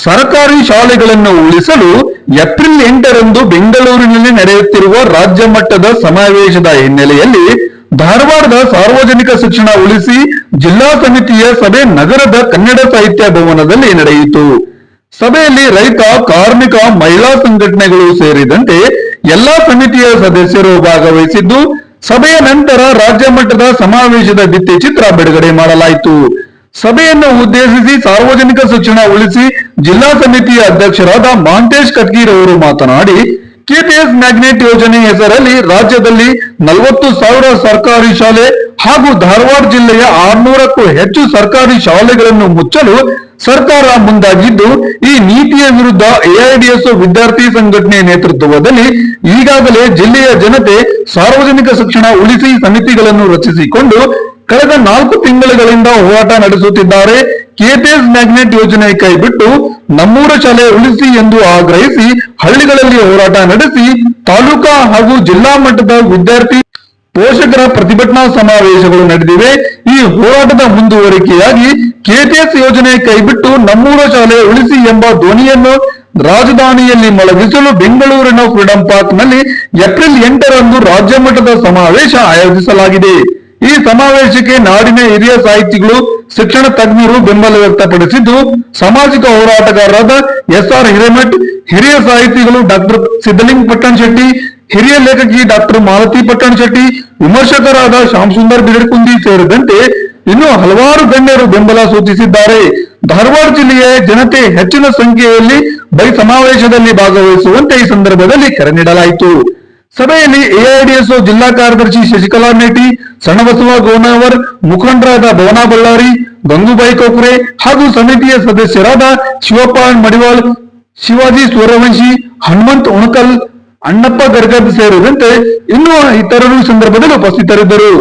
ಸರ್ಕಾರಿ ಶಾಲೆಗಳನ್ನು ಉಳಿಸಲು ಏಪ್ರಿಲ್ 8ರಂದು ಬೆಂಗಳೂರಿನಲ್ಲಿ ನಡೆಯುತ್ತಿರುವ ರಾಜ್ಯ ಮಟ್ಟದ ಸಮಾವೇಶದ ಹಿನ್ನೆಲೆಯಲ್ಲಿ ಧಾರವಾಡದ ಸಾರ್ವಜನಿಕ ಶಿಕ್ಷಣ ಉಳಿಸಿ ಜಿಲ್ಲಾ ಸಮಿತಿಯ ಸಭೆ ನಗರದ ಕನ್ನಡ ಸಾಹಿತ್ಯ ಭವನದಲ್ಲಿ ನಡೆಯಿತು. ಸಭೆಯಲ್ಲಿ ರೈತ, ಕಾರ್ಮಿಕ, ಮಹಿಳಾ ಸಂಘಟನೆಗಳು ಸೇರಿದಂತೆ ಎಲ್ಲಾ ಸಮಿತಿಯ ಸದಸ್ಯರು ಭಾಗವಹಿಸಿದ್ದು, ಸಭೆಯ ನಂತರ ರಾಜ್ಯ ಮಟ್ಟದ ಸಮಾವೇಶದ ಭಿತ್ತಿ ಚಿತ್ರ ಬಿಡುಗಡೆ ಮಾಡಲಾಯಿತು. ಸಭೆಯನ್ನು ಉದ್ದೇಶಿಸಿ ಸಾರ್ವಜನಿಕ ಶಿಕ್ಷಣ ಉಳಿಸಿ ಜಿಲ್ಲಾ ಸಮಿತಿಯ ಅಧ್ಯಕ್ಷರಾದ ಮಹಾಂತೇಶ್ ಕಟ್ಗೀರ್ ಅವರು ಮಾತನಾಡಿ, ಕೆಪಿಎಸ್ ಮ್ಯಾಗ್ನೆಟ್ ಯೋಜನೆ ಹೆಸರಲ್ಲಿ ರಾಜ್ಯದಲ್ಲಿ 40,000 ಸರ್ಕಾರಿ ಶಾಲೆ ಹಾಗೂ ಧಾರವಾಡ ಜಿಲ್ಲೆಯ 600ಕ್ಕೂ ಹೆಚ್ಚು ಸರ್ಕಾರಿ ಶಾಲೆಗಳನ್ನು ಮುಚ್ಚಲು ಸರ್ಕಾರ ಮುಂದಾಗಿದ್ದು, ಈ ನೀತಿಯ ವಿರುದ್ಧ ಎಐಡಿಎಸ್ಒ ವಿದ್ಯಾರ್ಥಿ ಸಂಘಟನೆ ನೇತೃತ್ವದಲ್ಲಿ ಈಗಾಗಲೇ ಜಿಲ್ಲೆಯ ಜನತೆ ಸಾರ್ವಜನಿಕ ಶಿಕ್ಷಣ ಉಳಿಸಿ ಸಮಿತಿಗಳನ್ನು ರಚಿಸಿಕೊಂಡು ಕಳೆದ 4 ತಿಂಗಳುಗಳಿಂದ ಹೋರಾಟ ನಡೆಸುತ್ತಿದ್ದಾರೆ. ಕೆಪಿಎಸ್ ಮ್ಯಾಗ್ನೆಟ್ ಯೋಜನೆ ಕೈಬಿಟ್ಟು ನಮ್ಮೂರ ಶಾಲೆ ಉಳಿಸಿ ಎಂದು ಆಗ್ರಹಿಸಿ ಹಳ್ಳಿಗಳಲ್ಲಿ ಹೋರಾಟ ನಡೆಸಿ ತಾಲೂಕಾ ಹಾಗೂ ಜಿಲ್ಲಾ ಮಟ್ಟದ ವಿದ್ಯಾರ್ಥಿ ಪೋಷಕರ ಪ್ರತಿಭಟನಾ ಸಮಾವೇಶಗಳು ನಡೆದಿವೆ. ಈ ಹೋರಾಟದ ಮುಂದುವರಿಕೆಯಾಗಿ ಕೆಪಿಎಸ್ ಯೋಜನೆ ಕೈಬಿಟ್ಟು ನಮ್ಮೂರ ಶಾಲೆ ಉಳಿಸಿ ಎಂಬ ಧ್ವನಿಯನ್ನು ರಾಜಧಾನಿಯಲ್ಲಿ ಮೊಳಗಿಸಲು ಬೆಂಗಳೂರಿನ ಫ್ರೀಡಂ ಪಾರ್ಕ್ ನಲ್ಲಿ ಏಪ್ರಿಲ್ 8ರಂದು ರಾಜ್ಯ ಮಟ್ಟದ ಸಮಾವೇಶ ಆಯೋಜಿಸಲಾಗಿದೆ. ಈ ಸಮಾವೇಶಕ್ಕೆ ನಾಡಿನ ಹಿರಿಯ ಸಾಹಿತಿಗಳು, ಶಿಕ್ಷಣ ತಜ್ಞರು ಬೆಂಬಲ ವ್ಯಕ್ತಪಡಿಸಿದ್ದು, ಸಾಮಾಜಿಕ ಹೋರಾಟಗಾರರಾದ ಎಸ್.ಆರ್. ಹಿರೇಮಠ್, ಹಿರಿಯ ಸಾಹಿತಿಗಳು ಡಾಕ್ಟರ್ ಸಿದ್ದಲಿಂಗ ಪಟ್ಟಣ ಶೆಟ್ಟಿ, ಹಿರಿಯ ಲೇಖಕಿ ಡಾಕ್ಟರ್ ಮಾಲತಿ ಪಟ್ಟಣ ಶೆಟ್ಟಿ, ವಿಮರ್ಶಕರಾದ ಶ್ಯಾಮ್ ಸುಂದರ್ ಬಿದರಕುಂದಿ ಸೇರಿದಂತೆ ಇನ್ನೂ ಹಲವಾರು ಗಣ್ಯರು ಬೆಂಬಲ ಸೂಚಿಸಿದ್ದಾರೆ. ಧಾರವಾಡ ಜಿಲ್ಲೆಯ ಜನತೆ ಹೆಚ್ಚಿನ ಸಂಖ್ಯೆಯಲ್ಲಿ ಸಮಾವೇಶದಲ್ಲಿ ಭಾಗವಹಿಸುವಂತೆ ಈ ಸಂದರ್ಭದಲ್ಲಿ ಕರೆ ನೀಡಲಾಯಿತು. ಸಭೆಯಲ್ಲಿ ಎಐಡಿಎಸ್ಒ ಜಿಲ್ಲಾ ಕಾರ್ಯದರ್ಶಿ ಶಶಿಕಲಾ ಮೇಟಿ, ಸಣ್ಣಬಸವ ಗೋನವರ್, ಮುಖಂಡರಾದ ಭವನಾ ಬಳ್ಳಾರಿ, ಗಂಗೂಬಾಯಿ ಕೊಕ್ರೆ ಹಾಗೂ ಸಮಿತಿಯ ಸದಸ್ಯರಾದ ಶಿವಪ್ಪ ಮಡಿವಾಳ್, ಶಿವಾಜಿ ಸೂರ್ಯವಂಶಿ, ಹನುಮಂತ್ ಉಣಕಲ್, ಅಣ್ಣಪ್ಪ ಗರ್ಗದ್ ಸೇರಿದಂತೆ ಇನ್ನೂ ಇತರರು ಸಂದರ್ಭದಲ್ಲಿ ಉಪಸ್ಥಿತರಿದ್ದರು.